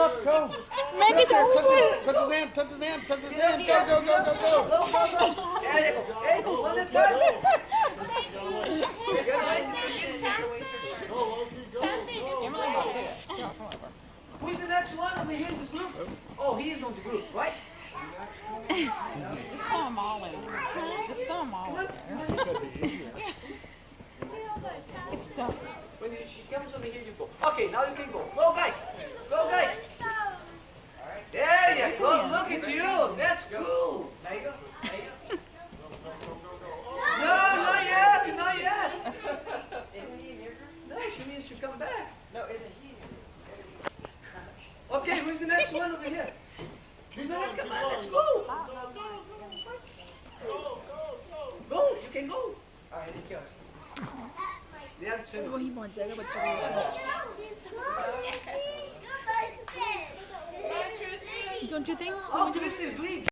up, go. Make it over. Touch his hand, touch his hand, touch his hand. Go, go, go, go, go. There you go. Hey, go, one at a time. Who's the next one over here in this group? Oh, he is on the group, right? Just throw them all in there. Just throw them all in there. It's tough. When she comes over here, you go. Okay, now you can go. Go, guys. Go, guys. There you go. Look at you. That's cool. There you go. There you go. No, not yet. Not yet. No, she means to come back. No, isn't he? Okay, who's the next one over here? Come on, let's go. Go, you can go. All right, let's go. That's it. Don't you think? Oh, Chris is doing